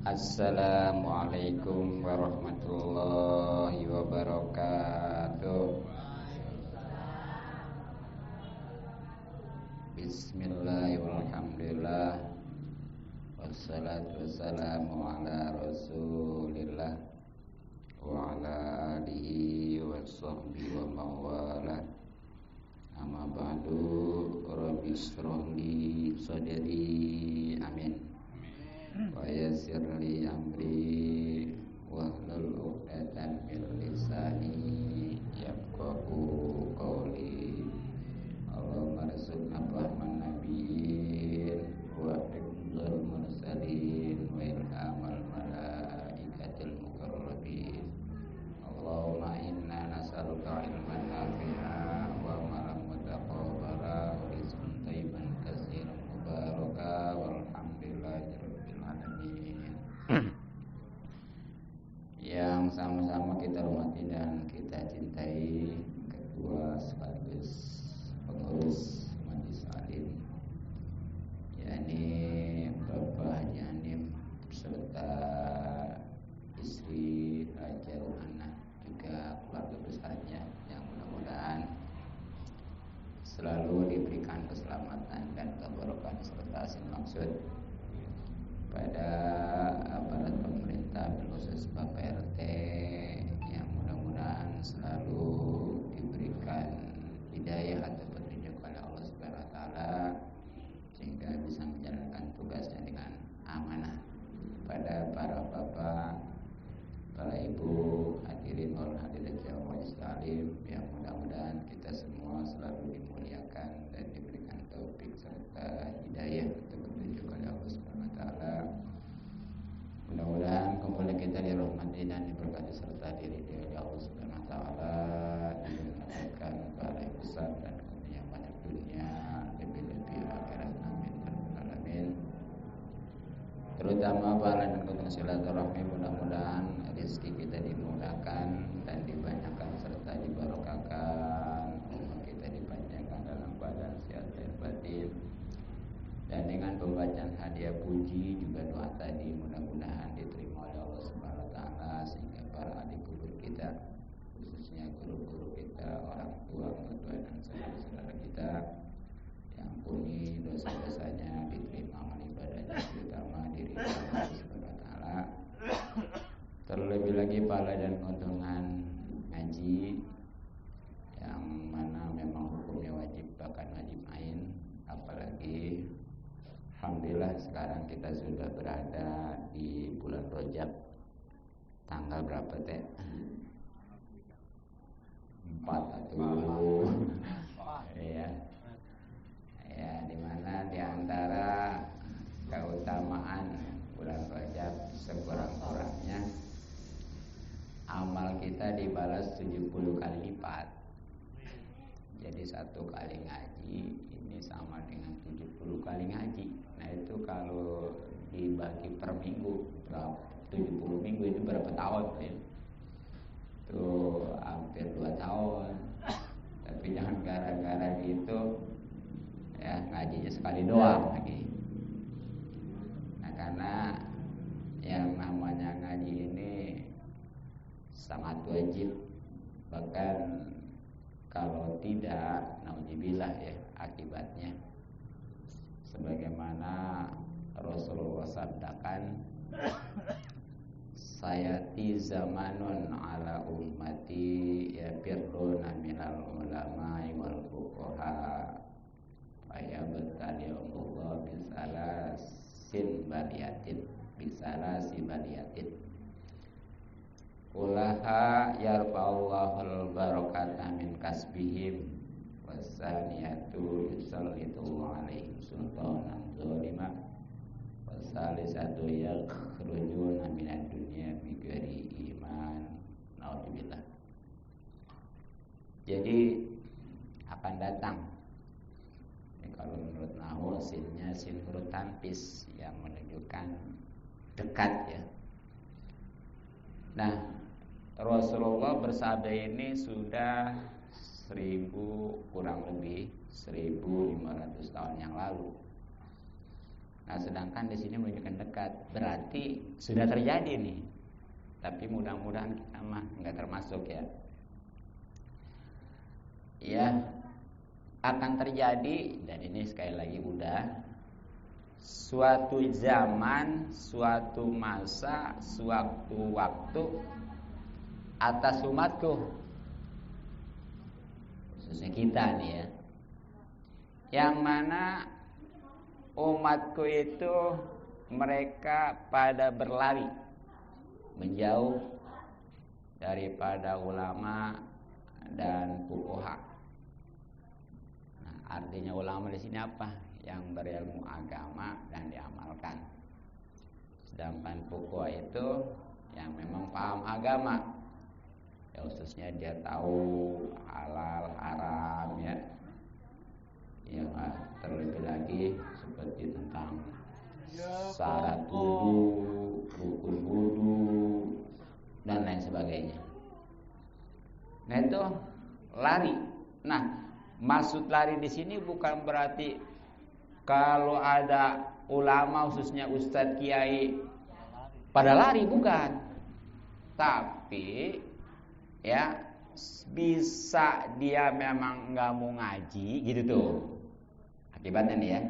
Assalamualaikum warahmatullahi wabarakatuh. Bismillahirrahmanirrahim. Wassalatu wassalamu ala rasulillah wa ala alihi wa sahbihi wa mawala. Amma ba'du, rabbi shrah li sadri, amin, wa yassir li amri wahlul 'uqdatam min lisani yafqahu qawli. Allahumma arzuqna fahman nabiyyin wa hifdzal mursalin wa ilhamal malaikatil muqarrabin. Allahumma inna nas'aluka ilman nafi'an wa amalan mutaqabbala wa rizqan thayyiban katsiran mubaraka walhamdulillahi rabbil alamin. Yang sama-sama kita hormati dan kita cintai ketua sekaligus pengurus Majelis Alim, yakni Bapak Haji Anim serta istri Haja Ruhana, juga keluarga besarnya, yang mudah-mudahan selalu diberikan keselamatan dan keberkahan serta maksud pada aparat pemerintah, khusus Bapak RT, yang mudah-mudahan selalu diberikan hidayah atau petunjuk oleh Allah Subhanahu wa taala sehingga bisa menjalankan tugasnya dengan amanah. Pada para bapak, para ibu, hadirin wal hadirat jamaah Majelis Alim, yang mudah-mudahan kita semua selalu dimuliakan dan diberikan taufik serta hidayah atau petunjuk oleh Allah Subhanahu wa taala. Mudah-mudahan kembali kita dirahmati dan diberkati serta diridhoi oleh Allah Subhanahu wa taala, diberikan pahala yang besar dan kemudian banyak dunia, lebih-lebih akhirat, amin ya rabbal alamin. Terutama pahala dan kemudian silaturahmi, mudah-mudahan rezeki kita dimudahkan dan dibanyakan serta dibarokahkan, umur kita dipanjangkan dalam badan sehat dan batin. Dan dengan pembacaan hadiah puji juga doa tadi mudah-mudahan diterima oleh Allah Subhanahu wa taala sehingga para ahli kubur kita, khususnya guru-guru kita, orang tua, mertua dan saudara-saudara kita, diampuni dosa-dosanya, diterima amal ibadahnya, terutama diri Allah Subhanahu wa taala. Terlebih lagi pahala dan keuntungan ngaji yang mana memang hukumnya wajib, bahkan wajib ain, apalagi alhamdulillah sekarang kita sudah berada di bulan Rajab. Tanggal berapa teh? 4 atau ya. Ya, di mana di antara keutamaan bulan Rajab sekurang-kurangnya amal kita dibalas 70 kali lipat. Jadi satu kali ngaji ini sama dengan 70 kali ngaji. Nah itu kalau dibagi per minggu, 70 minggu itu berapa tahun ya? Itu hampir 2 tahun. Tapi jangan gara-gara gitu ya ngajinya sekali doang lagi. Nah karena yang namanya ngaji ini sangat wajib, bahkan kalau tidak, naudzubillah ya akibatnya. Sebagaimana Rasulullah sabdakan, sayati zamanun ala ummati yafirruna minal ulama'i wal fuqaha fayabtaliyahumullah bisalasi baliyatin ulaha yarfa'ullahul barakata min kasbihim wasaniyatu yusallitullahu alaihim sultanan zalima wasalisatu yakhrujuna minad dunya bighairi iman. Naudzubillah. Jadi akan datang ini kalau menurut nahwu sinnya sin huruf tampis yang menunjukkan dekat ya. Nah, Rasulullah bersabda ini sudah 1000 kurang lebih 1500 tahun yang lalu. Nah, sedangkan di sini menunjukkan dekat, berarti sudah terjadi nih. Tapi mudah-mudahan kita mah nggak termasuk ya. Ya, akan terjadi, dan ini sekali lagi udah suatu zaman, suatu masa, suatu waktu atas umatku, khususnya kita nih ya, yang mana umatku itu mereka pada berlari menjauh daripada ulama dan fuqaha. Nah, artinya ulama di sini apa? Yang berilmu agama dan diamalkan. Sedangkan fuqaha itu yang memang paham agama. Ya, khususnya dia tahu halal, haram ya. Ya, terlebih lagi seperti tentang syarat wudu, rukun wudu dan lain sebagainya. Nah, itu lari. Nah, maksud lari di sini bukan berarti kalau ada ulama khususnya ustadz kiai pada lari, bukan. Tapi ya bisa dia memang nggak mau ngaji gitu tuh akibatnya nih ya,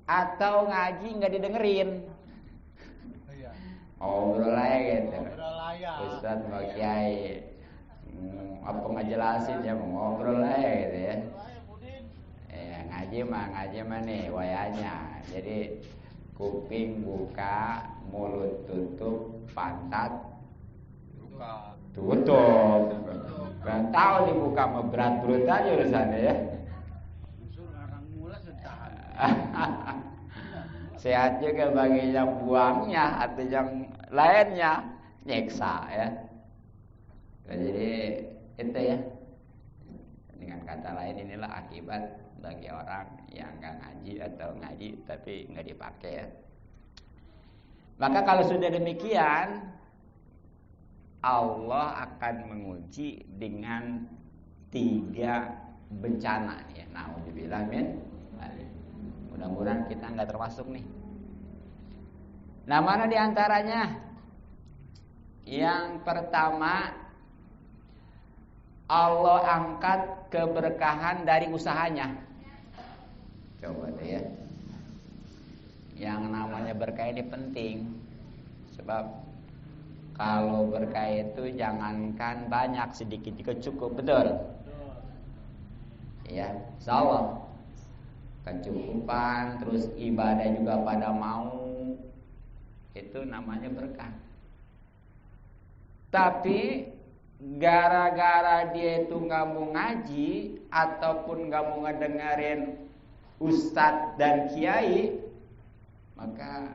atau ngaji nggak didengerin, ngobrol aja gitu, ustadz mau kiai apa nggak jelasin, dia mau ngobrol aja gitu ya. Ya ngaji mah nih wayanya, jadi kuping buka, mulut tutup, pantat tutup. Kan tahu dibuka mah berat-berat aja urusannya ya. Sehat juga bagi yang buangnya atau yang lainnya nyeksa ya. Jadi itu ya, dengan kata lain inilah akibat bagi orang yang nggak ngaji atau ngaji tapi nggak dipakai ya. Maka kalau sudah demikian, Allah akan menguji dengan 3 bencana ya. Nauzubillah min. Mudah-mudahan kita nggak termasuk nih. Nah, mana diantaranya? Yang pertama, Allah angkat keberkahan dari usahanya. Coba deh ya. Yang namanya berkah ini penting. Sebab kalau berkah itu jangankan banyak, sedikit juga cukup, betul? Ya, insyaallah kecukupan, terus ibadah juga pada mau, itu namanya berkah. Tapi gara-gara dia itu nggak mau ngaji ataupun nggak mau ngedengerin ustadz dan kiai, maka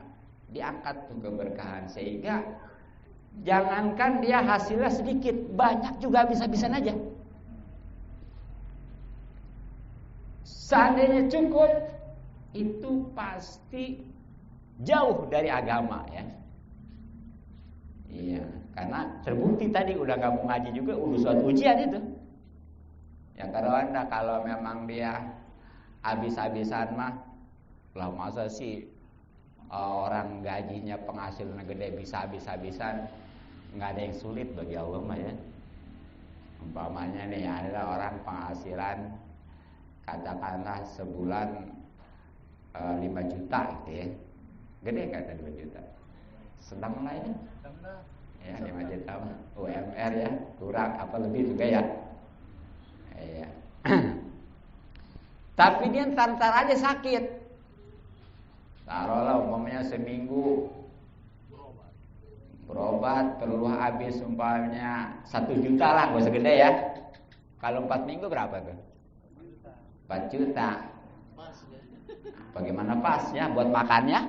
diangkat tuh keberkahan, sehingga jangankan dia hasilnya sedikit, banyak juga bisa-bisan aja. Seandainya cukup, itu pasti jauh dari agama ya. Iya, karena terbukti tadi udah gak mau ngaji juga, udah suatu ujian itu. Ya kalau memang dia habis-habisan mah, lah masa sih orang gajinya penghasilan gede bisa habis-habisan, nggak ada yang sulit bagi Allah mah ya. Umpamanya nih ada orang penghasilan katakanlah sebulan 5 juta gitu ya, gede kata 2 juta, sedang lainnya ya 5 juta UMR ya, kurang apa lebih juga ya. Iya. Tapi dia ntar aja sakit, taruhlah umpamanya seminggu berobat perlu habis umpamanya 1 juta lah, gak usah gede ya. Kalau 4 minggu berapa tuh? 4 juta. Bagaimana pas ya buat makannya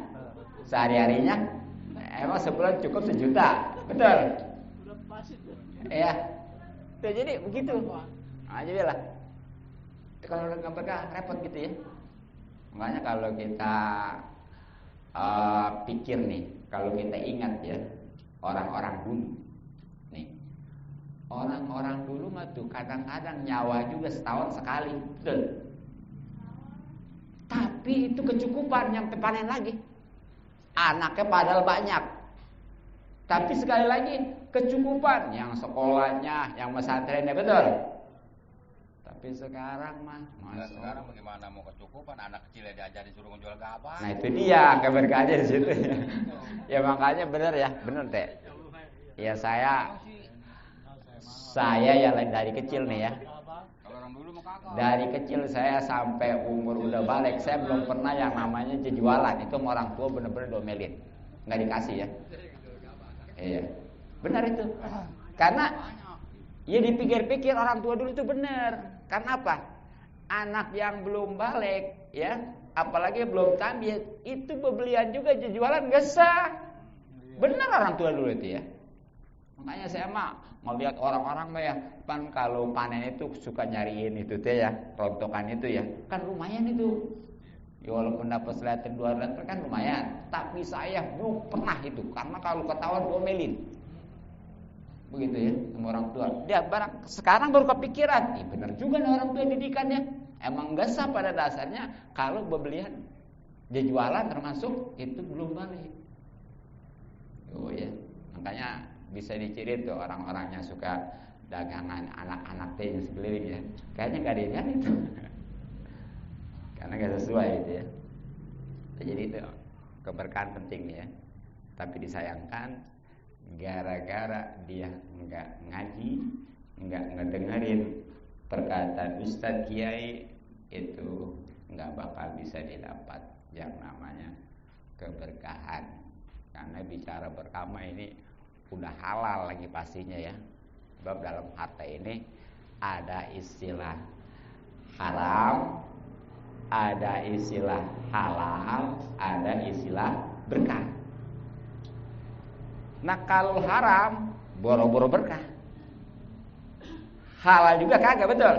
sehari-harinya? Emang sebulan cukup 1 juta, betul? Iya. Tuh, jadi begitu. Aja lah. Kalau udah berkah repot gitu ya. Makanya kalau kita pikir nih, kalau kita ingat ya orang-orang dulu nih, orang-orang dulu mah tuh kadang-kadang nyawa juga setahun sekali, betul. Tapi Tapi itu kecukupan, yang panen lagi. Anaknya padahal banyak. Tapi sekali lagi kecukupan, yang sekolahnya, yang pesantrennya, betul. Tapi sekarang mah, sekarang bagaimana mau kecukupan? Anak kecilnya diajarin suruh menjual gabah. Nah itu dia keberkahannya di situ. Ya makanya benar ya, benar teh. Ya saya ya dari kecil nih ya. Dari kecil saya sampai umur udah balik, saya belum pernah yang namanya jualan. Itu sama orang tua bener-bener domelin, nggak dikasih ya. Iya, benar itu. Karena ya dipikir-pikir orang tua dulu itu benar. Karena apa? Anak yang belum balik, ya, apalagi belum tampil, itu pembelian juga jualan nggak sah. Benar orang tua dulu itu ya. Makanya saya mah melihat orang-orang mah ya, kan kalau panen itu suka nyariin itu teh ya, rontokan itu ya, kan lumayan itu. Ya walaupun dapat seleter 2 liter kan lumayan, tapi saya belum pernah itu, karena kalau ketahuan domelin. Begitu ya, sama orang tua. Dia sekarang baru kepikiran, benar juga nih orang tua didikannya. Emang enggak sah pada dasarnya kalau pembelian dia jualan termasuk itu belum balik. Oh ya, makanya bisa diciri tuh orang-orang yang suka dagangan anak-anak teh yang sekeliling ya. Kayaknya nggak dilihat itu, karena nggak sesuai itu ya. Jadi itu keberkahan penting ya. Tapi disayangkan gara-gara dia nggak ngaji, nggak ngedengerin perkataan Ustadz Kiai, itu nggak bakal bisa didapat yang namanya keberkahan. Karena bicara berkah ini udah halal lagi pastinya ya. Sebab dalam harta ini ada istilah haram, ada istilah halal, ada istilah berkah. Nah kalau haram boro-boro berkah, halal juga kagak, betul.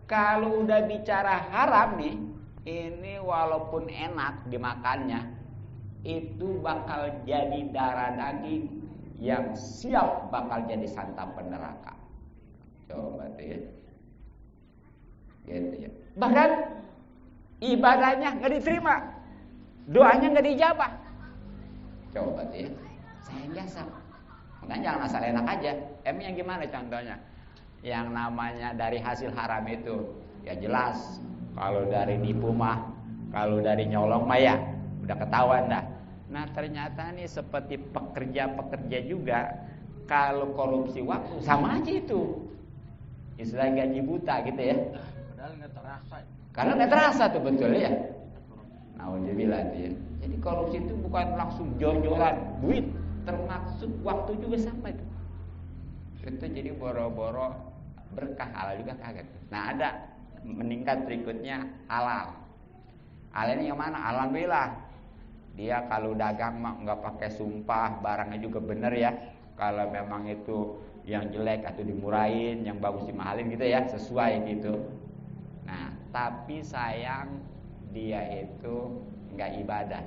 Kalau udah bicara haram nih, ini walaupun enak dimakannya, itu bakal jadi darah daging yang siap bakal jadi santapan neraka. Coba tuh ya, gitu ya. Bahkan ibadahnya nggak diterima, doanya nggak dijabah. Coba tuh ya, saya nggak sama. Makanya jangan asal enak aja. Emang yang gimana contohnya? Yang namanya dari hasil haram itu, ya jelas. Kalau dari nipu mah, kalau dari nyolong mah ya udah ketahuan dah. Nah ternyata nih seperti pekerja-pekerja juga, kalau korupsi waktu sama aja itu, istilah gaji buta gitu ya. Padahal nggak terasa. Karena nggak terasa tuh, betul ya. Nauzubillah ya. Jadi korupsi itu bukan langsung jor-joran duit, termasuk waktu juga sama itu. Itu jadi boro-boro berkah, halal juga kaget. Nah ada meningkat berikutnya halal. Halal ini yang mana? Alhamdulillah. Dia kalau dagang mah nggak pakai sumpah, barangnya juga bener ya. Kalau memang itu yang jelek atau dimurahin, yang bagus dimahalin gitu ya, sesuai gitu. Nah, tapi sayang dia itu nggak ibadah.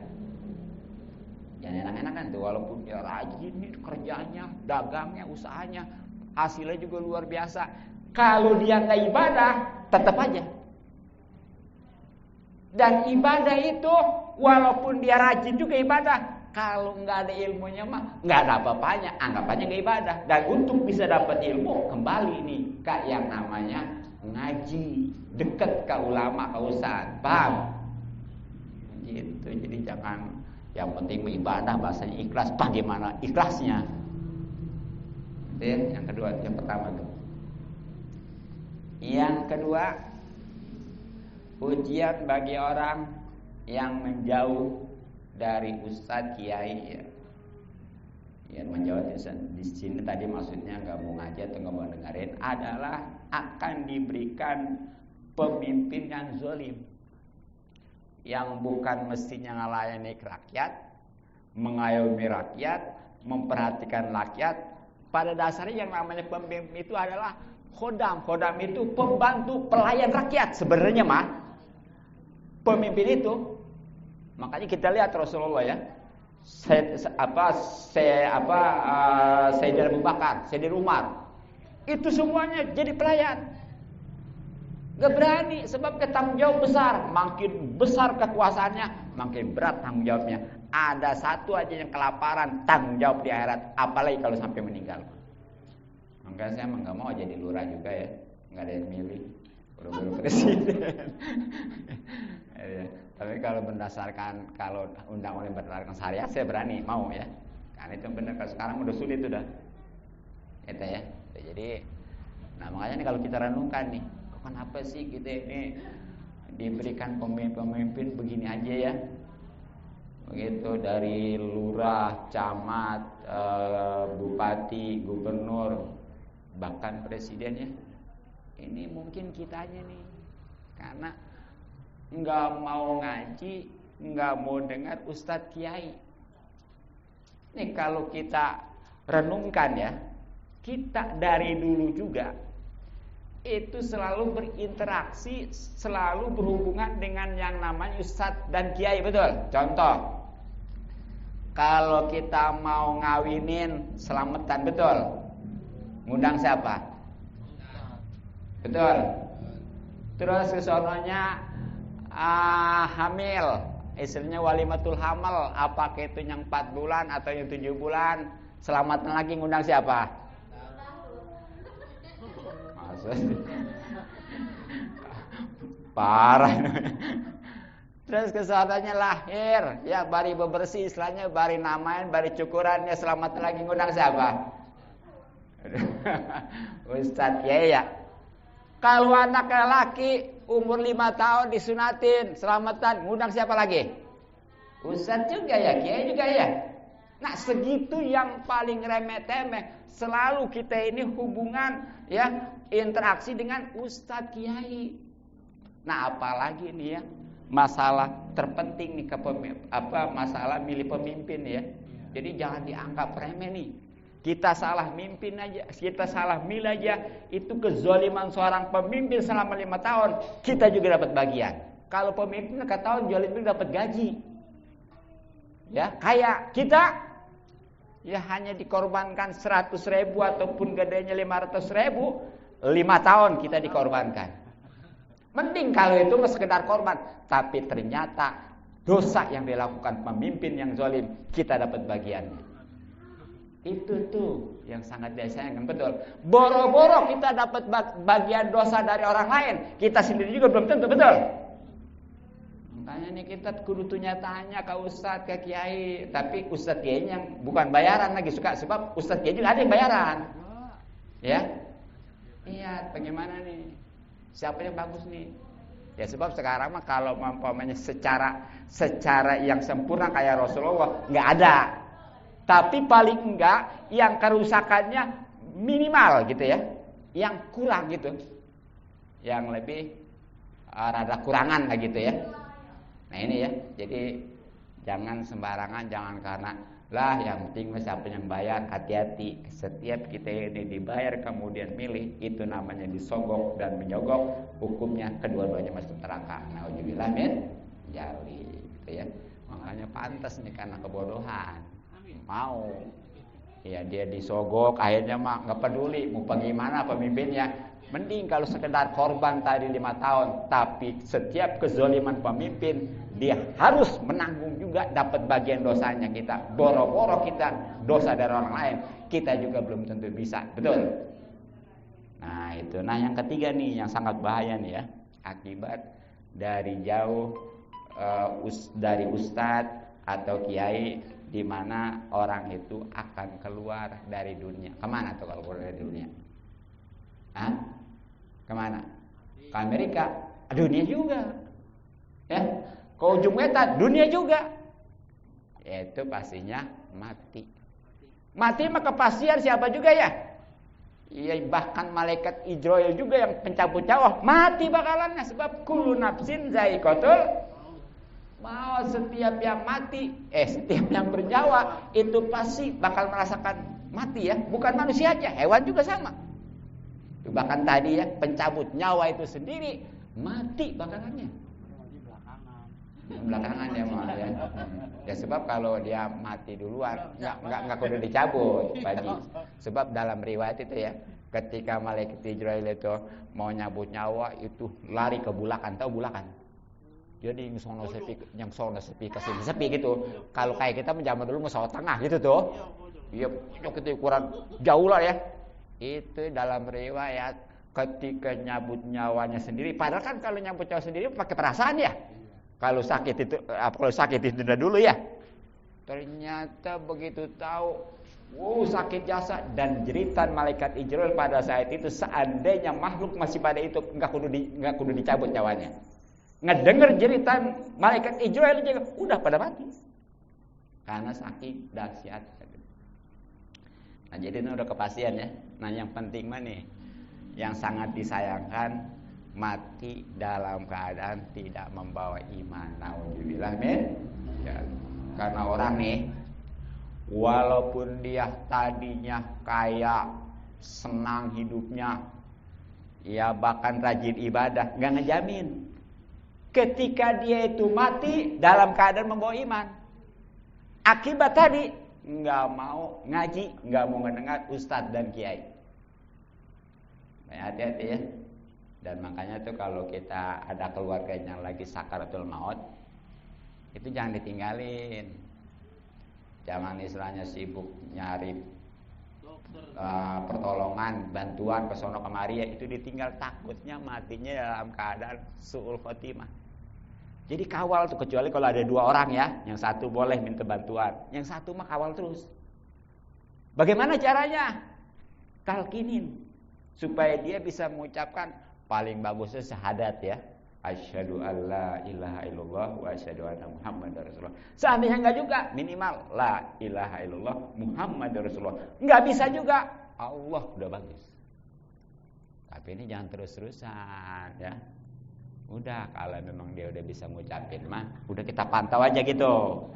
Jangan enak-enakan tuh, walaupun dia rajin nih kerjanya, dagangnya, usahanya, hasilnya juga luar biasa. Kalau dia nggak ibadah, tetap aja. Dan ibadah itu walaupun dia rajin juga ibadah, kalau nggak ada ilmunya mah nggak ada apa-apanya, anggap aja nggak ibadah. Dan untuk bisa dapat ilmu, kembali nih ke yang namanya ngaji, dekat ke ulama, ke ustaz, paham? Gitu. Jadi jangan, yang penting ibadah, bahasanya ikhlas. Bagaimana ikhlasnya? Itu ya, yang kedua, yang pertama tuh. Yang kedua, ujian bagi orang yang menjauh dari ustadz kiai ya. Yang menjauh di sini tadi maksudnya nggak mau ngaji atau nggak mau dengerin, adalah akan diberikan pemimpin yang zalim, yang bukan mestinya melayani rakyat, mengayomi rakyat, memperhatikan rakyat. Pada dasarnya yang namanya pemimpin itu adalah khodam. Khodam itu pembantu pelayan rakyat sebenarnya mah. Pemimpin itu, makanya kita lihat Rasulullah ya, Sayyidina Abu Bakar, Sayyidina Umar, itu semuanya jadi pelayan. Gak berani, sebab tanggung jawab besar. Makin besar kekuasaannya, makin berat tanggung jawabnya. Ada satu aja yang kelaparan, tanggung jawab di akhirat, apalagi kalau sampai meninggal. Makanya saya emang gak mau jadi lurah juga ya, gak ada yang milih, baru presiden. Tapi kalau berdasarkan, kalau undang-undang berdasarkan syariat, saya berani, mau ya. Karena itu benar, kalau sekarang udah sulit udah, gitu ya. Jadi, nah makanya nih kalau kita renungkan nih, kenapa sih kita ini diberikan pemimpin begini aja ya? Begitu dari lurah, camat, bupati, gubernur, bahkan presiden ya. Ini mungkin kitanya nih, karena nggak mau ngaji, nggak mau dengar ustadz kiai. Nih kalau kita renungkan ya, kita dari dulu juga itu selalu berinteraksi, selalu berhubungan dengan yang namanya ustadz dan kiai, betul? Contoh, kalau kita mau ngawinin selamatan, betul? Ngundang siapa? Betul. Terus kesononya hamil, istilahnya walimatul hamal, apakah itu yang 4 bulan atau yang 7 bulan, selamatan lagi ngundang siapa? Parah. Terus kesononya lahir, ya bari bebersih, istilahnya bari namain, bari cukurannya, selamatan lagi ngundang siapa? Ustadz ya. Kalau anak laki umur 5 tahun disunatin, selamatan, ngundang siapa lagi? Ustadz juga ya, kiai juga ya. Nah segitu yang paling remeh-temeh, selalu kita ini hubungan ya, interaksi dengan ustadz kiai. Nah apalagi nih ya, masalah terpenting nih masalah milih pemimpin ya. Jadi jangan dianggap remeh nih. Kita salah mimpin aja, kita salah milih aja, itu kezaliman seorang pemimpin selama 5 tahun, kita juga dapat bagian. Kalau pemimpin kata tahun zalim dapat gaji. Ya, kayak kita ya hanya dikorbankan 100.000 ataupun gedenya 500.000, 5 tahun kita dikorbankan. Mending kalau itu sekedar korban, tapi ternyata dosa yang dilakukan pemimpin yang zalim, kita dapat bagiannya. Itu tuh yang sangat disayangkan, betul. Boro-boro kita dapat bagian dosa dari orang lain, kita sendiri juga belum tentu, betul. Makanya nih kita kudu tanya ke ustadz, ke kiai. Tapi ustadz kiai yang bukan bayaran lagi suka, sebab ustadz kiai juga ada yang bayaran. Ya, iya, bagaimana nih? Siapa yang bagus nih? Ya sebab sekarang mah kalau umpamanya secara yang sempurna kayak Rasulullah nggak ada. Tapi paling enggak yang kerusakannya minimal gitu ya, yang kurang gitu, yang lebih rada kurangan lah gitu ya. Nah ini ya, jadi jangan sembarangan, jangan karena lah yang penting siapa yang bayar. Hati-hati, setiap kita ini dibayar kemudian milih, itu namanya disogok dan menyogok, hukumnya kedua-duanya masuk neraka. Nauzubillah min dzalik gitu ya. Makanya pantas nih karena kebodohan. Mau ya dia disogok, akhirnya mah nggak peduli mau bagaimana pemimpinnya. Mending kalau sekedar korban tadi 5 tahun, tapi setiap kezaliman pemimpin dia harus menanggung juga, dapat bagian dosanya. Kita boro-boro kita dosa dari orang lain, kita juga belum tentu bisa, betul. Nah itu, nah yang ketiga nih yang sangat bahaya nih ya, akibat dari jauh dari ustadz atau kiai, di mana orang itu akan keluar dari dunia. Kemana tuh kalau keluar dari dunia? Hah? Kemana? Ke Amerika? Dunia juga. Ya, ke ujung peta dunia juga. Itu pastinya mati. Mati mah kepastian siapa juga ya? Iya, bahkan malaikat Israel juga yang pencabut nyawa mati bakalannya, sebab kullu nafsin za'iqatul. Mau setiap yang mati, setiap yang bernyawa itu pasti bakal merasakan mati ya. Bukan manusia aja, hewan juga sama. Bahkan tadi ya, pencabut nyawa itu sendiri mati bakalannya. Belakangan ya malah ya. Ya sebab kalau dia mati duluan, nggak kudu dicabut bagi. Sebab dalam riwayat itu ya, Ketika malaikat Jibril itu mau nyabut nyawa, itu lari ke bulakan. Tahu bulakan? Jadi yang sono sepi ke sini sepi gitu. Kalau kayak kita zaman dulu musola tengah gitu tuh. Iya, pojok itu ukuran jauh lah ya. Itu dalam riwayat ketika nyabut nyawanya sendiri. Padahal kan kalau nyabut nyawa sendiri pakai perasaan ya. Kalau sakit itu dulu ya. Ternyata begitu tahu, sakit jasa dan jeritan malaikat Jibril pada saat itu, seandainya makhluk masih pada itu enggak kudu dicabut nyawanya. Ngedenger jeritan malaikat Jibril juga udah pada mati. Karena saking dahsyat. Nah, jadi ini udah kepastian ya. Nah, yang penting mah nih, yang sangat disayangkan mati dalam keadaan tidak membawa iman. Nauzubillah min. Ya. Karena orang nih, walaupun dia tadinya kaya, senang hidupnya, ya bahkan rajin ibadah, nggak ngejamin ketika dia itu mati dalam keadaan membawa iman. Akibat tadi nggak mau ngaji, nggak mau mendengar ustadz dan kiai. Hati-hati ya. Dan makanya tuh kalau kita ada keluarga yang lagi sakaratul maut, itu jangan ditinggalin. Jangan istilahnya sibuk nyari pertolongan, bantuan ke sono kemari ya, itu ditinggal, takutnya matinya dalam keadaan su'ul khotimah. Jadi kawal tuh, kecuali kalau ada 2 orang ya, yang satu boleh minta bantuan, yang satu mah kawal terus. Bagaimana caranya? Talkinin supaya dia bisa mengucapkan, paling bagusnya syahadat ya. Asyhadu alla ilaha illallah wa asyhadu anna Muhammadar Rasulullah. Seandainya enggak juga, minimal la ilaha illallah Muhammadar Rasulullah. Enggak bisa juga, Allah udah bagus. Tapi ini jangan terus-terusan ya. Udah, kalau memang dia udah bisa ngucapin mah, udah kita pantau aja gitu.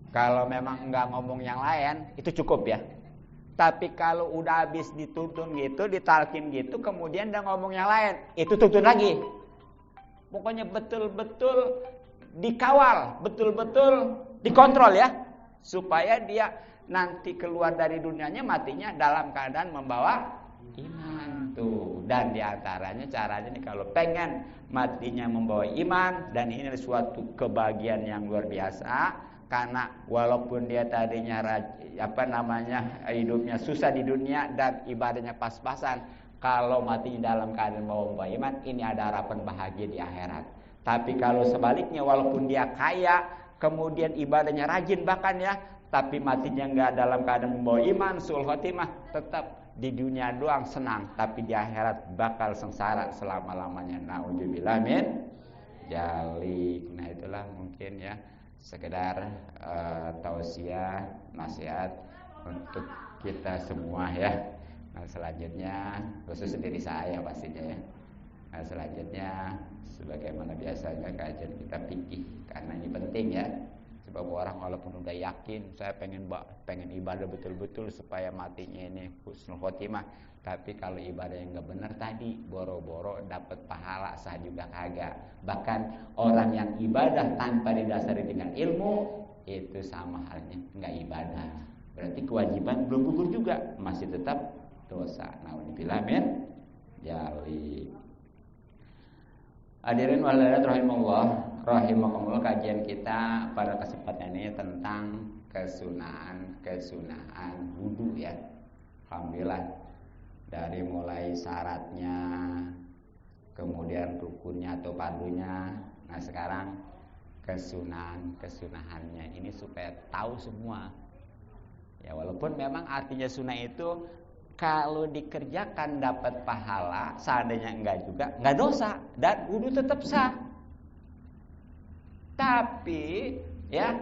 Kalau memang enggak ngomong yang lain, itu cukup ya. Tapi kalau udah habis dituntun gitu, ditalkin gitu, kemudian dia ngomong yang lain, itu tuntun lagi. Pokoknya betul-betul dikawal, betul-betul dikontrol ya, supaya dia nanti keluar dari dunianya matinya dalam keadaan membawa iman tuh. Dan diantaranya caranya nih, kalau pengen matinya membawa iman, dan ini suatu kebahagiaan yang luar biasa, karena walaupun dia tadinya hidupnya susah di dunia dan ibadahnya pas-pasan, kalau matinya dalam keadaan membawa iman, ini ada harapan bahagia di akhirat. Tapi kalau sebaliknya, walaupun dia kaya, kemudian ibadahnya rajin bahkan ya, tapi matinya enggak dalam keadaan membawa iman, su'ul khotimah, tetap di dunia doang senang, tapi di akhirat bakal sengsara selama-lamanya. Nauzubillah min dzalik. Nah, itulah mungkin ya sekedar tausiah, nasihat untuk kita semua ya. Nah, selanjutnya, khusus diri saya pastinya ya. Nah, selanjutnya sebagaimana biasanya kajian kita fikih, karena ini penting ya. Sebab orang walaupun udah yakin saya pengen ibadah betul-betul supaya matinya ini husnul khotimah, tapi kalau ibadah yang enggak benar tadi, boro-boro dapat pahala sah juga kagak. Bahkan orang yang ibadah tanpa didasari dengan ilmu, itu sama halnya enggak ibadah. Berarti kewajiban belum gugur juga, masih tetap dosa. Nauzubillah min dzalik. Hadirin wal rahimakumullah, kajian kita pada kesempatan ini tentang kesunahan wudu ya. Alhamdulillah, dari mulai syaratnya, kemudian rukunnya atau fardunya. Nah, sekarang kesunahannya ini supaya tahu semua. Ya, walaupun memang artinya sunnah itu kalau dikerjakan dapat pahala, seandainya enggak juga enggak dosa dan wudu tetap sah. Tapi ya,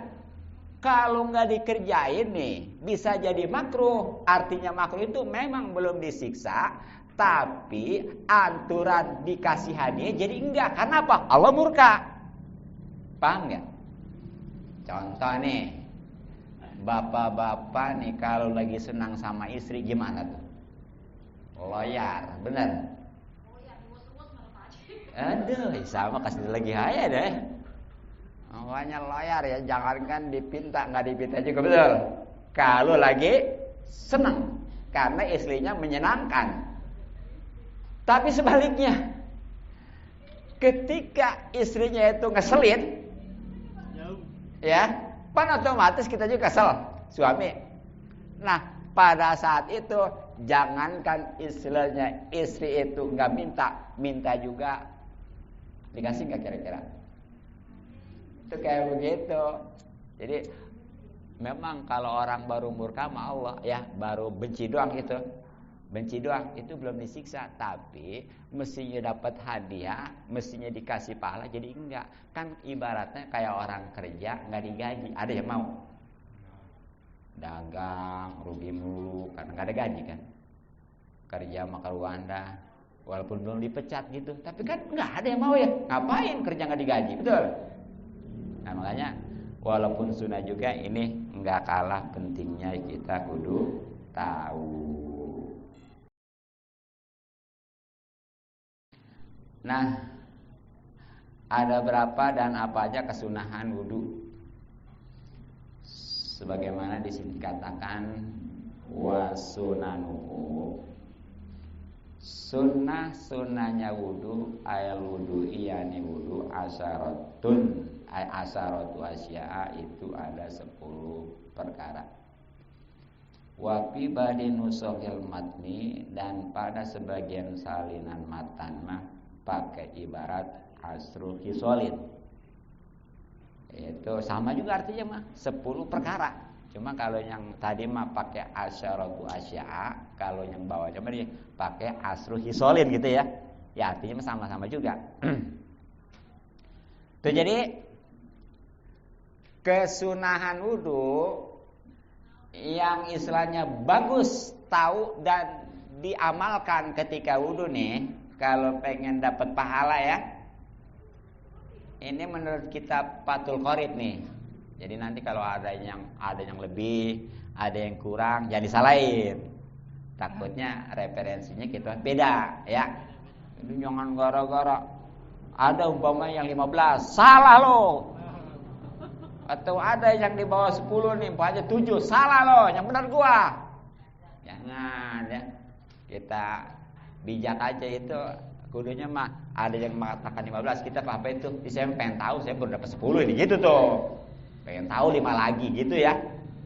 kalau enggak dikerjain nih bisa jadi makruh. Artinya makruh itu memang belum disiksa, tapi aturan dikasih hadiah jadi enggak. Karena apa? Allah murka. Paham enggak? Contoh nih, bapak-bapak nih kalau lagi senang sama istri gimana tuh? Loyar, bener? Aduh, sama kasih lagi haya deh. Makanya loyar ya, jangankan dipinta, nggak dipinta juga, betul. Kalau lagi senang, karena istrinya menyenangkan. Tapi sebaliknya, ketika istrinya itu ngeselin, ya, kan otomatis kita juga kesel, suami. Nah, pada saat itu jangankan istilahnya istri itu nggak minta juga dikasih nggak kira-kira? Itu kayak begitu. Jadi memang kalau orang baru murka sama Allah ya, baru benci doang itu belum disiksa, tapi mestinya dapat hadiah, mestinya dikasih pahala, jadi enggak. Kan ibaratnya kayak orang kerja nggak digaji, ada yang mau? Dagang rugi mulu karena nggak ada gaji kan. Kerja makan Rwanda walaupun belum dipecat gitu, tapi kan nggak ada yang mau ya. Ngapain kerja nggak digaji, betul? Nah makanya walaupun sunnah juga ini nggak kalah pentingnya kita kudu tahu. Nah, ada berapa dan apa aja kesunahan wudu? Sebagaimana di sini dikatakan wasunanuhu. Sunnahnya wudu, ayal wudu iyani wudu asyaratun, asyaratu asya'a, itu ada 10 perkara. Wa fi badinu sohil matni, dan pada sebagian salinan matan mah pakai ibarat asru hisolin. Itu sama juga artinya mah 10 perkara. Cuma kalau yang tadi mah pakai asyaratu asya'a, kalau yang bawahnya mah pakai asru hisolin gitu ya. Ya artinya mah sama-sama juga. Tuh jadi kesunahan wudu yang istilahnya bagus tahu dan diamalkan ketika wudu nih, kalau pengen dapat pahala ya, ini menurut kitab Fathul Qorib nih. Jadi nanti kalau ada yang lebih, ada yang kurang, jangan disalahin. Takutnya referensinya kita beda ya. Itu jangan gara-gara ada umpama yang 15, salah lo. Atau ada yang di bawah 10 nih, umpamanya 7, salah lo, yang benar gua. Jangan ya. Kita bijak aja itu, kudunya mah ada yang mengatakan 15, kita apa itu? Saya pengen tahu, saya baru dapat 10 ini gitu tuh. Pengen tahu 5 lagi gitu ya.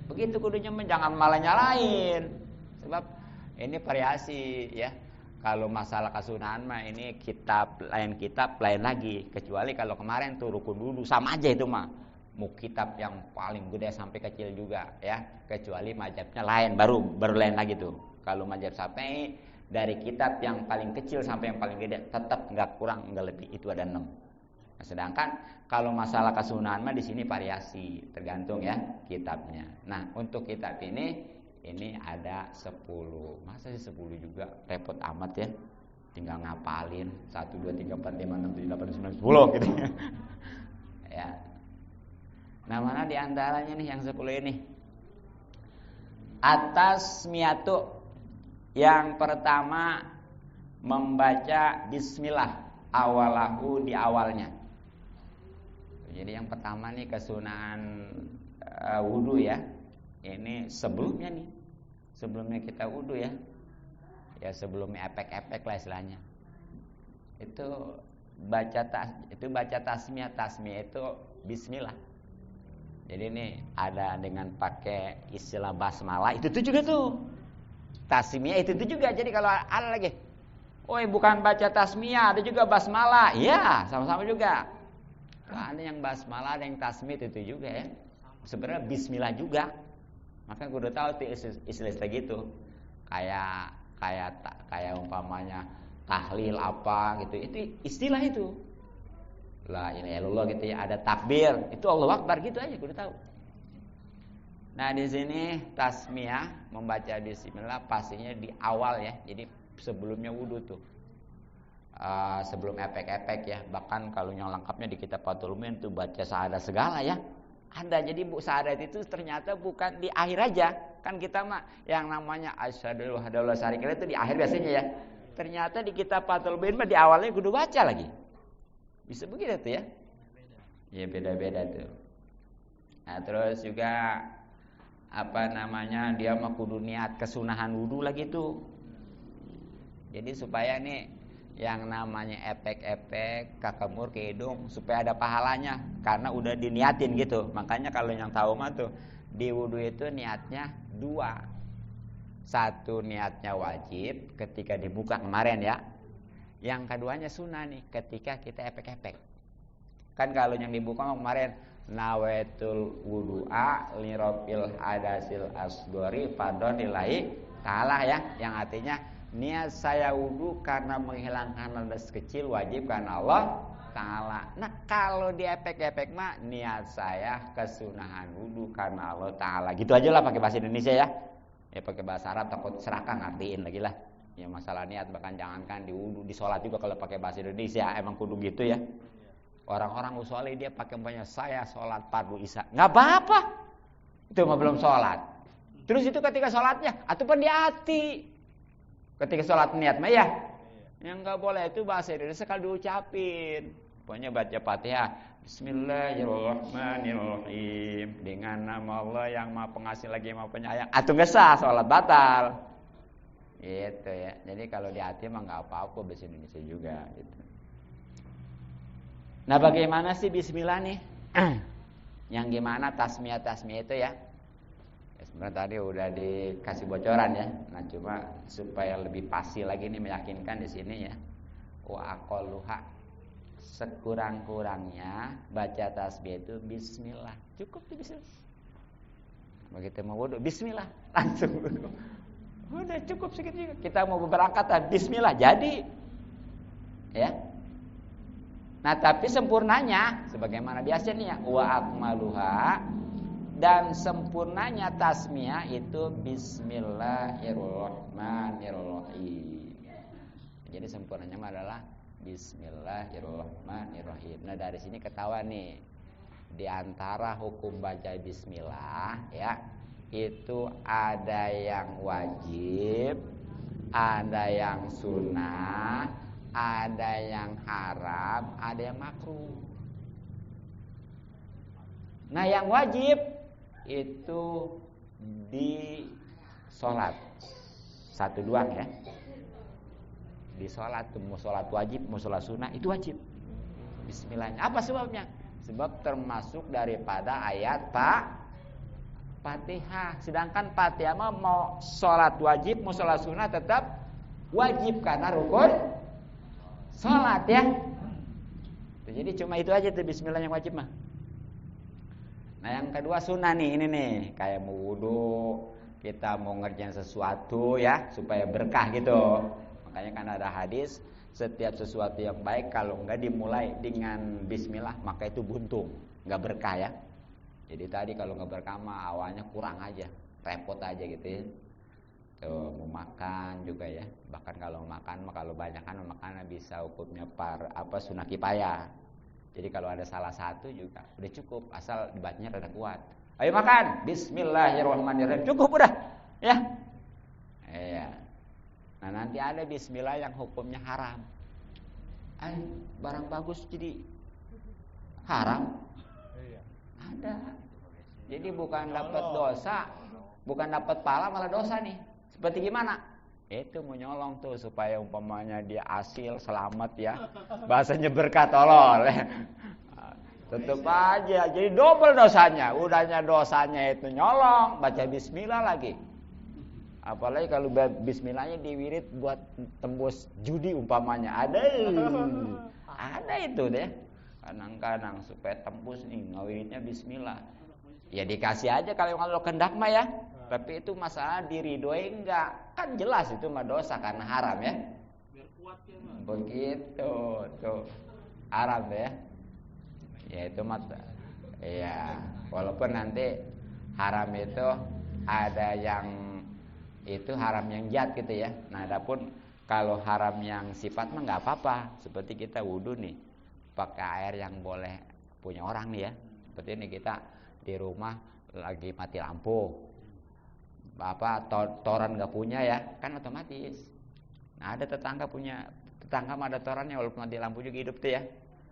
Begitu kudunya mah, jangan malah nyalain. Sebab ini variasi ya. Kalau masalah kesunahan mah ini kitab lain lagi. Kecuali kalau kemarin tuh rukun wudu sama aja itu mah. Mau kitab yang paling gede sampai kecil juga ya. Kecuali mazhabnya lain, baru lain lagi tuh. Kalau mazhab Syafi'i dari kitab yang paling kecil sampai yang paling gede tetap nggak kurang nggak lebih, itu ada 6. Nah, sedangkan kalau masalah kesunahan mah di sini variasi, tergantung ya kitabnya. Nah untuk kitab ini ada 10. Masa sih 10 juga repot amat ya, tinggal ngapalin 1, 2, 3, 4, 5, 6, 7, 8, 9, 10 gitu ya. Nah mana diantaranya nih yang 10 ini? Atas miatu, yang pertama membaca bismillah awalahu, di awalnya. Jadi yang pertama nih kesunahan wudu ya. Ini sebelumnya kita wudu ya. Ya sebelumnya epek-epek lah istilahnya. Itu baca tasmiyah itu bismillah. Jadi ini ada dengan pakai istilah basmalah, itu tuh juga tuh. Tasmiyah itu juga. Jadi kalau ada lagi, bukan baca tasmiyah, ada juga basmalah. Iya, sama-sama juga. Ada yang basmalah, ada yang tasmiyah, itu juga ya. Sebenarnya bismillah juga. Maka gue udah tahu tuh istilah gitu. Kayak umpamanya tahlil apa gitu. Itu istilah itu. La ilaha illallah gitu ya, ada takbir, itu Allahu Akbar gitu aja gue udah tahu. Nah di sini tasmiyah membaca bismillah pastinya di awal ya. Jadi sebelumnya wudu tuh. Sebelum epek-epek ya. Bahkan kalau yang lengkapnya di kitab Fathul Muin tuh baca syahadat segala ya. Ada, jadi syahadat itu ternyata bukan di akhir aja. Kan kita mah yang namanya asyhadu an la ilaha illallah itu di akhir biasanya ya. Ternyata di kitab Fathul Muin mah di awalnya kudu baca lagi. Bisa begitu tuh ya. Ya beda-beda tuh. Nah terus juga dia mah kudu niat kesunahan wudu lagi tuh. Jadi supaya nih yang namanya efek-efek kakemur ke hidung supaya ada pahalanya karena udah diniatin gitu. Makanya kalau yang tahu mah tuh di wudu itu niatnya 2. Satu niatnya wajib ketika dibuka kemarin ya. Yang keduanya sunnah nih ketika kita efek-efek. Kan kalau yang dibuka kemarin nawaitul wudu'a lirafil hadasil asghari fardhon lillahi ta'ala ya, yang artinya niat saya wudu karena menghilangkan hadas kecil wajib karena Allah Ta'ala. Nah kalau di efek-efek mah niat saya kesunahan wudu karena Allah Ta'ala. Gitu aja lah pakai bahasa Indonesia ya. Ya pakai bahasa Arab takut serakah ngertiin lagi lah. Ya masalah niat bahkan jangankan di wudu, di sholat juga kalau pakai bahasa Indonesia emang kudu gitu ya. Orang-orang usolli dia pakai umpamanya saya sholat fardu isya, nggak apa-apa. Itu mah belum sholat. Terus itu ketika sholatnya, ataupun di hati. Ketika sholat niat mah ya. Yang nggak boleh itu bahasa Indonesia kalau diucapin. Pokoknya baca Fatihah. Bismillahirrahmanirrahim. Dengan nama Allah yang maha pengasih lagi maha penyayang. Atau nggak sah, sholat batal. Gitu ya. Jadi kalau di hati mah nggak apa-apa bahasa Indonesia juga. Gitu. Nah bagaimana sih bismillah nih? Yang gimana tasmiyah itu ya? Sebenarnya tadi udah dikasih bocoran ya. Nah cuma supaya lebih pasti lagi nih meyakinkan di sini ya. Wa aqalluha, sekurang-kurangnya baca tasbih itu bismillah. Cukup di bismillah. Begitu mau wudu bismillah, langsung wudu. Udah cukup segitu juga. Kita mau berangkat bismillah jadi. Ya. Nah tapi sempurnanya sebagaimana biasanya wa akmaluha, dan sempurnanya tasmiyah itu bismillahirrahmanirrahim. Jadi sempurnanya adalah bismillahirrahmanirrahim. Nah dari sini ketahuan nih di antara hukum baca bismillah ya, itu ada yang wajib, ada yang sunnah, ada yang haram, ada yang makruh. Nah yang wajib itu di sholat satu doang ya. Di sholat tuh mau sholat wajib, mau sholat sunnah itu wajib. Bismillahnya. Apa sebabnya? Sebab termasuk daripada ayat Fatihah. Sedangkan Fatihah mau sholat wajib, mau sholat sunnah tetap wajib karena rukun sholat ya. Jadi cuma itu aja tuh bismillah yang wajib mah. Nah yang kedua sunnah nih, ini nih kayak mau wudu, kita mau ngerjain sesuatu ya supaya berkah gitu. Makanya kan ada hadis, setiap sesuatu yang baik kalau enggak dimulai dengan bismillah maka itu buntung, enggak berkah ya. Jadi tadi kalau enggak berkah mah awalnya kurang aja, repot aja gitu ya. Tuh, mau makan juga ya. Bahkan kalau makan mah kalau banyak kan makan bisa hukumnya sunnah kifayah. Jadi kalau ada salah satu juga udah cukup asal dibacanya rada kuat. Ayo makan, bismillahirrahmanirrahim. Cukup udah, ya. Iya. Nah, nanti ada bismillah yang hukumnya haram. Barang bagus jadi haram. Ada. Jadi bukan dapat dosa, bukan dapat pahala malah dosa nih. Seperti gimana? Itu mau nyolong tuh supaya umpamanya dia asil selamat ya. Bahasanya berkah tolol. Tetep aja jadi double dosanya. Udahnya dosanya itu nyolong, baca bismillah lagi. Apalagi kalau bismillahnya diwirid buat tembus judi umpamanya. Ada itu deh. Kadang-kadang supaya tembus nih ngawiridnya bismillah. Ya dikasih aja kalau kendak mah ya. Tapi itu masalah diridhoi enggak. Kan jelas itu mah dosa karena haram ya. Biar kuat ya, Mas. Begitu tuh. Haram ya. Ya itu mah ya walaupun nanti haram itu ada yang itu haram yang jat gitu ya. Nah, adapun kalau haram yang sifat mah enggak apa-apa. Seperti kita wudu nih pakai air yang boleh punya orang nih ya. Seperti ini kita di rumah lagi mati lampu. Toran nggak punya ya kan otomatis. Nah ada tetangga mah ada torannya walaupun mati lampu juga hidup tuh ya.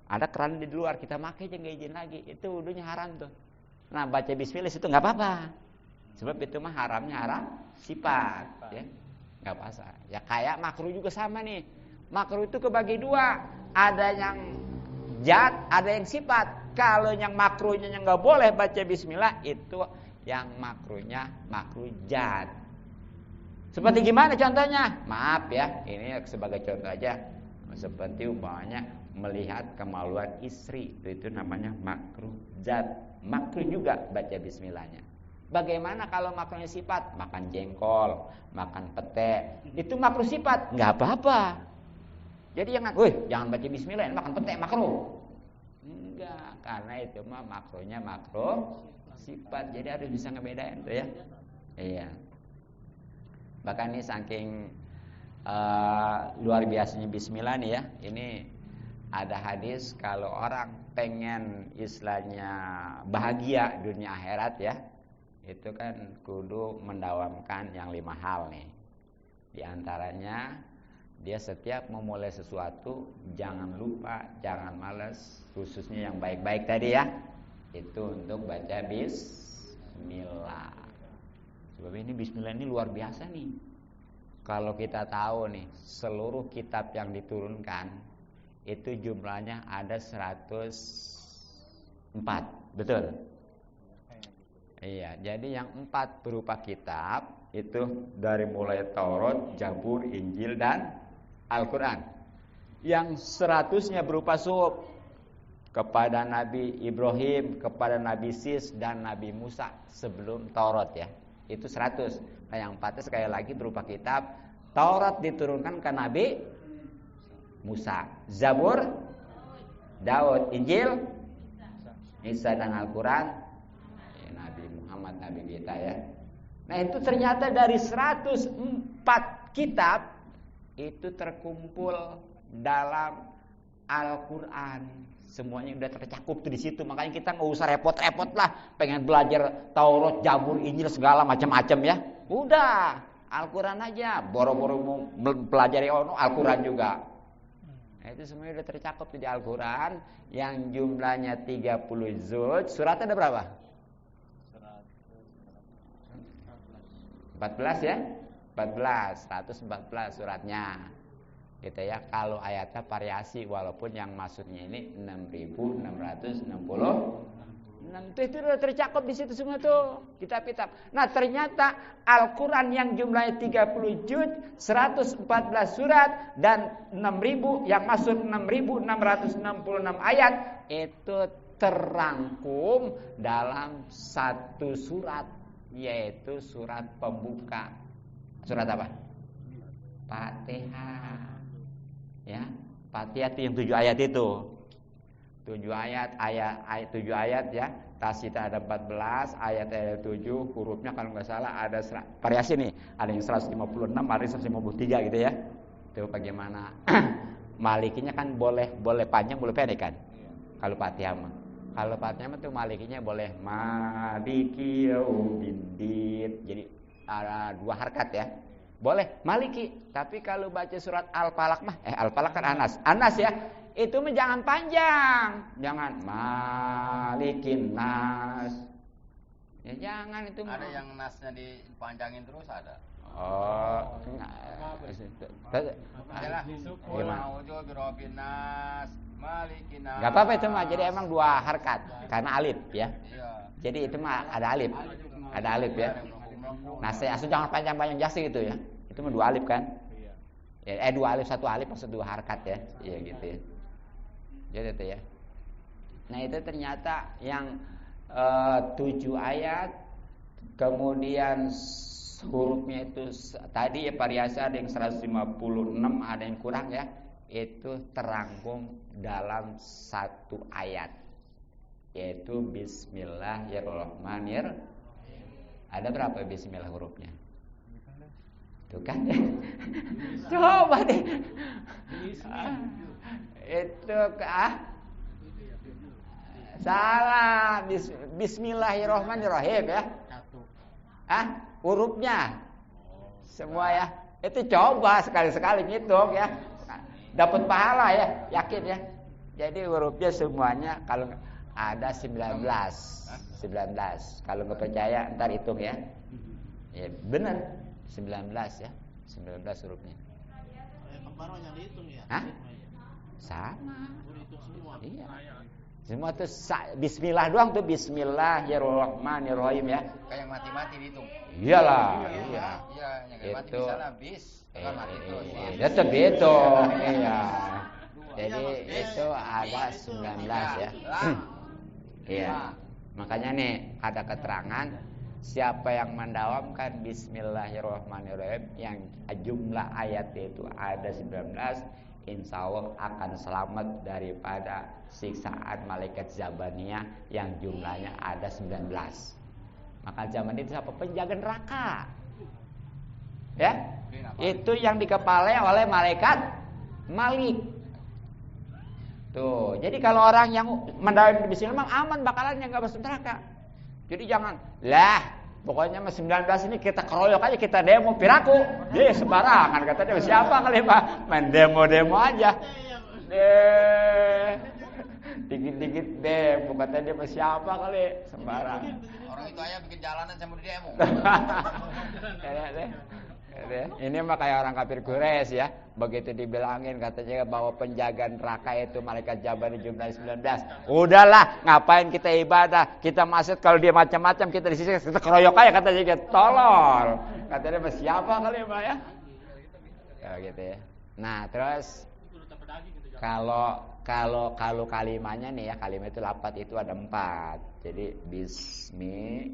Ada keran di luar kita pakai aja nggak izin lagi, itu wudunya haram tuh. Nah baca bismillah itu nggak apa-apa. Sebab itu mah haramnya haram sifat, ya. Enggak puasa. Ya kayak makruh juga sama nih. Makruh itu kebagi dua. Ada yang zat, ada yang sifat. Kalau yang makruhnya yang enggak boleh baca bismillah, itu yang makruhnya makruh zat. Seperti gimana contohnya? Maaf ya, ini sebagai contoh aja. Seperti umpamanya melihat kemaluan istri, itu namanya makruh zat. Makruh juga baca bismillahnya. Bagaimana kalau makruhnya sifat? Makan jengkol, makan pete, itu makruh sifat, nggak apa-apa. Jadi jangan baca bismillah, makan pete makruh. Enggak, karena itu mah makruhnya makruh sifat. Jadi harus bisa ngebedain tuh ya. Iya. Bahkan ini saking luar biasanya bismillah nih ya. Ini ada hadis kalau orang pengen istilahnya bahagia dunia akhirat ya, itu kan kudu mendawamkan yang 5 hal nih. Di antaranya dia setiap memulai sesuatu jangan lupa, jangan malas, khususnya yang baik-baik tadi ya. Itu untuk baca bismillah. Sebab ini bismillah ini luar biasa nih. Kalau kita tahu nih, seluruh kitab yang diturunkan itu jumlahnya ada 104. Betul? Iya, jadi yang 4 berupa kitab itu dari mulai Taurat, Zabur, Injil dan Al-Quran. Yang 100-nya berupa suhuf kepada Nabi Ibrahim, kepada Nabi Sis dan Nabi Musa sebelum Taurat ya. Itu 100. Nah yang 4 sekali lagi berupa kitab. Taurat diturunkan ke Nabi Musa, Zabur Daud, Injil Isa dan Al-Quran Nabi Muhammad, Nabi kita ya. Nah itu ternyata dari 104 kitab itu terkumpul dalam Al-Quran. Semuanya udah tercakup tuh di situ. Makanya kita nggak usah repot-repot lah pengen belajar Taurat, Zabur, Injil segala macam-macam ya. Udah Al-Quran aja. Boro-boro mau pelajari Al-Quran juga. Nah, itu semuanya udah tercakup di Al-Quran yang jumlahnya 30 juz. Surat ada berapa? 14 ya? 14, 114 suratnya. Gitu ya. Kalau ayatnya variasi walaupun yang maksudnya ini 6.660. Itu udah tercakup di situ semua tuh kitab-kitab. Nah, ternyata Al-Qur'an yang jumlahnya 30 juz, 114 surat dan 6.000 yang masuk 6.666 ayat itu terrangkum dalam satu surat, yaitu surat pembuka. Surat apa? Fatihah. Ya, Fatihah itu yang 7 ayat itu. 7 ayat 7 ayat ya. Tasita ada 14, ayat 7, hurufnya kalau nggak salah ada variasi nih. Ada yang 156, ada yang 153 gitu ya. Itu bagaimana? Malikinya kan boleh panjang, boleh pendek kan? Kalau Fatihah mah. Kalau Fatihah mah tuh malikinya boleh maliki yaumiddin. Jadi ada 2 harkat ya. Boleh maliki, tapi kalau baca surat Al-Falaq mah Al-Falaq kan Anas ya. Itu mah jangan panjang. Jangan malikin nas. Ya jangan itu mah. Ada yang nasnya dipanjangin terus ada. Oh. Adalah A'udzu birabbin nas, malikin nas. Enggak apa-apa itu mah. Jadi emang 2 harkat karena alif ya. Iya. Jadi itu mah ada alif. Ada alif ya. Nah, asal jangan panjang-panjang jasi gitu ya. Itu mah 2 alif kan? Ya, 2 alif 1 alif maksud 2 harkat ya. Iya gitu ya. Jadi itu ya. Nah, itu ternyata yang 7 ayat kemudian hurufnya itu tadi ya variasi ada yang 156, ada yang kurang ya. Itu terangkum dalam 1 ayat. Yaitu Bismillahirrahmanirrahim. Ada berapa bismillah hurufnya? Tuh kan? Coba deh. Itu salah. Bismillahirrahmanirrahim ya. Hurufnya semua ya. Itu coba sekali-sekali ngitung ya. Dapat pahala ya, yakin ya. Jadi hurufnya semuanya kalau ada 19. 19. Kalau nggak percaya ntar hitung ya. Ya benar 19 ya. 19 hurufnya. Kemarin yang dihitung ya? Hah? Sama. Dihitung semua. Iya. Semua tuh bismillah doang tuh, bismillahirrahmanirrahim ya. Kayak mati-mati dihitung. Iyalah, iya. Iya, yang kayak mati Itu. di sana bis. Kan mati terus. Tetap dihitung. Iya. Jadi itu ada 19 ya. Iya. Makanya nih ada keterangan siapa yang mendawamkan bismillahirrahmanirrahim yang jumlah ayatnya itu ada 19, insya Allah akan selamat daripada siksaan malaikat Zabaniyah yang jumlahnya ada 19. Maka zaman itu siapa? Penjaga neraka. Ya? Itu yang dikepalai oleh malaikat Malik. Tuh, jadi kalau orang yang mendawami bismillah aman bakalan yang enggak masuk neraka. Jadi jangan lah, pokoknya 19 ini kita keroyok aja, kita demo piraku. Dia sembarangan katanya siapa kali Pak? Main demo-demo aja. Dikit-dikit demo katanya dia siapa kali sembarangan. Orang itu aja bikin jalanan sama di demo. Ini mah kayak orang kafir Quraisy ya. Begitu dibilangin katanya bahwa penjaga neraka itu malaikat Jabari jumlahnya 19. Udahlah, ngapain kita ibadah? Kita maksud kalau dia macam-macam kita disiksa, kita keroyok aja katanya dia tolol. Katanya siapa kali Pak ya? Ya gitu ya. Nah, terus kalau kalimatnya nih ya, kalimat itu lapat itu ada 4. Jadi bismi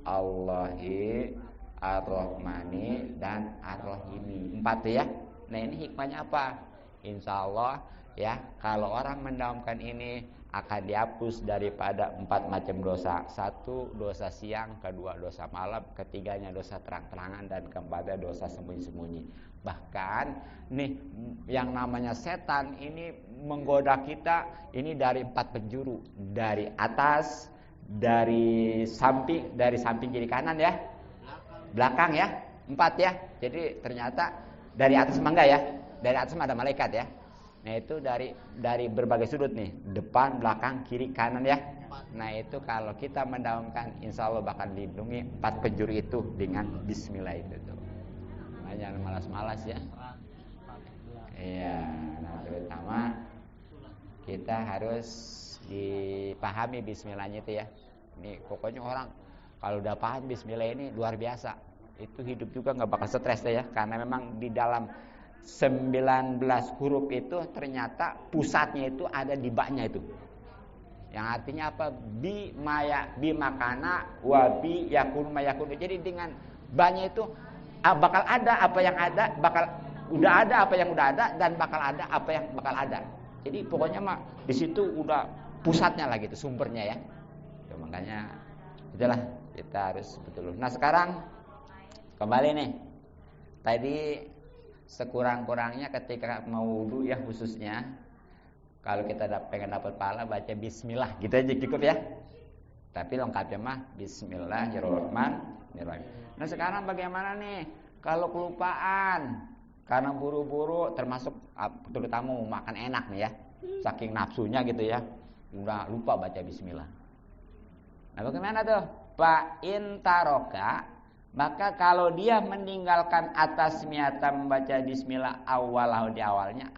Allahi Ar-Rahmani dan Ar-Rahimi 4 ya. Nah ini hikmahnya apa? Insya Allah ya, kalau orang mendawamkan ini akan dihapus daripada 4 macam dosa. 1 dosa siang, kedua dosa malam, ketiganya dosa terang-terangan, dan keempat dosa sembunyi-sembunyi. Bahkan nih yang namanya setan ini menggoda kita ini dari 4 penjuru, dari atas, dari samping kiri kanan ya, belakang ya, 4 ya. Jadi ternyata dari atas mangga ya, dari atas ada malaikat ya. Nah itu dari berbagai sudut nih, depan, belakang, kiri, kanan ya. Nah itu kalau kita mendawamkan, insya Allah bakal dilindungi 4 penjuru itu dengan bismillah itu tuh. Nah, jangan malas-malas ya. Iya, nah terutama kita harus dipahami bismillahnya itu ya. Ini pokoknya orang kalau udah paham bismillah ini luar biasa. Itu hidup juga nggak bakal stres ya, karena memang di dalam 19 huruf itu ternyata pusatnya itu ada di baknya itu. Yang artinya apa? Bi makana wa bi yakun mayakun. Jadi dengan baknya itu bakal ada apa yang ada, udah ada apa yang udah ada, dan bakal ada apa yang bakal ada. Jadi pokoknya mah di situ udah pusatnya lah gitu, sumbernya ya. Ya makanya itulah kita harus betul. Nah sekarang kembali nih, tadi sekurang-kurangnya ketika mau wudu ya khususnya, kalau kita pengen dapat pahala baca bismillah gitu aja cukup ya. Tapi lengkapnya mah bismillahirrahmanirrahim. Nah sekarang bagaimana nih kalau kelupaan karena buru-buru, termasuk terutama mau makan enak nih ya, saking nafsunya gitu ya, udah lupa baca bismillah. Nah bagaimana tuh? Fa in taroka, maka kalau dia meninggalkan atas niatan membaca bismillah awalahu di awalnya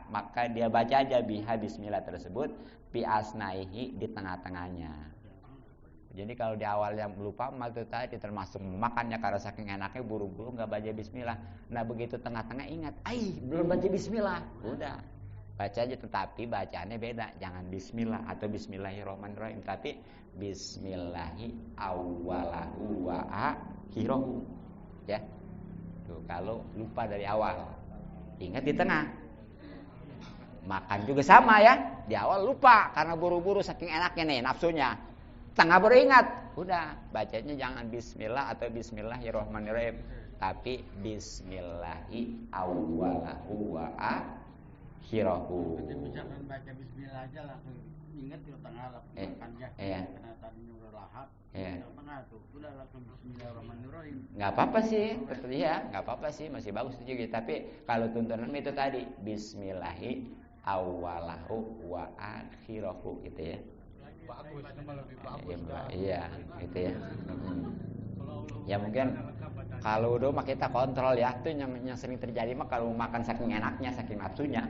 maka dia baca aja biha bismillah tersebut bi asnaihi di tengah-tengahnya. Jadi kalau di awal yang lupa itu tadi termasuk makannya karena saking enaknya buru-buru nggak baca bismillah. Nah begitu tengah-tengah ingat, belum baca bismillah, udah baca aja, tetapi bacaannya beda. Jangan bismillah atau bismillahirrahmanirrahim, tapi bismillahi awwalahu wa akhirahu ya. Tuh kalau lupa dari awal, ingat di tengah. Makan juga sama ya, di awal lupa karena buru-buru saking enaknya nih nafsunya. Tengah baru ingat, udah bacanya jangan bismillah atau bismillahirrahmanirrahim, tapi bismillahi awwalahu wa akhirahu. Misalkan baca bismillah aja langsung ingat di tengah lah makannya. Iya. Karena tadinya udah lahap. Iya. Tengah tuh udah langsung bismillahirrahmanirrahim. Nggak apa-apa sih, ya nggak apa-apa sih, masih bagus itu juga. Tapi kalau tuntunan itu tadi bismillahi awwalahu wa akhirahu gitu ya. bagus, nama lebih bagus. Iya, gitu ya. Ya mungkin kalau udah mah kita kontrol ya, tuh yang sering terjadi mah kalau makan saking enaknya, saking nafsunya,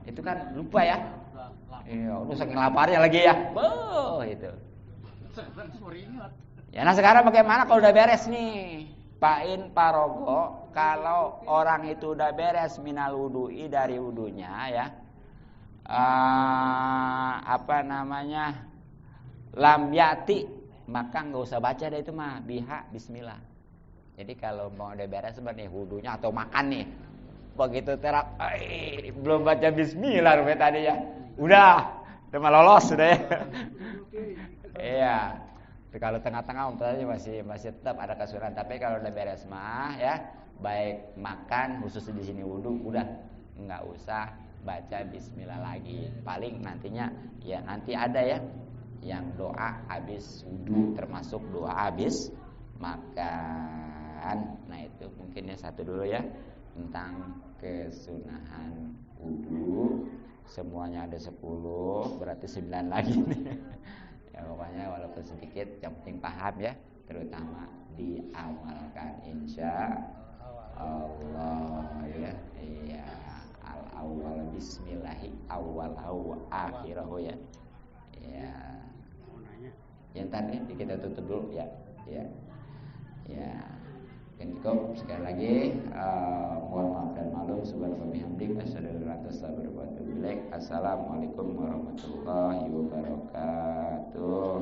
itu kan lupa ya. Iya, lu saking laparnya lagi ya. Boh, itu. Ya, nah sekarang bagaimana kalau udah beres nih? Pak In, Pak Rogo, kalau orang itu udah beres minal wudu'i dari wudunya ya. Lam yati, maka nggak usah baca deh itu mah biha bismillah. Jadi kalau mau udah beres sebenarnya wudunya atau makan nih, begitu terak, belum baca bismillah rupanya tadi ya, udah lolos sudah ya. Iya. Tapi kalau tengah-tengah umpamanya masih tetap ada kesulitan. Tapi kalau udah beres mah ya, baik makan khusus di sini wudu, udah nggak usah baca bismillah lagi. Paling nantinya ya nanti ada ya yang doa habis wudu, termasuk doa habis makan. Nah itu mungkinnya satu dulu ya tentang kesunahan wudu. Semuanya ada 10, berarti 9 lagi nih. Ya pokoknya walaupun sedikit yang penting paham ya, terutama diamalkan insya Allah ya. Iya, al awal bismillahi awal akhirahu ya. Ya. Yang tadi kita tutup dulu ya. Ya. Ya. Mungkin cukup sekali lagi mohon maaf dan maklum subhanallahi wa bihamdihi asyhadu an la ilaha illallah wa Assalamualaikum warahmatullahi wabarakatuh.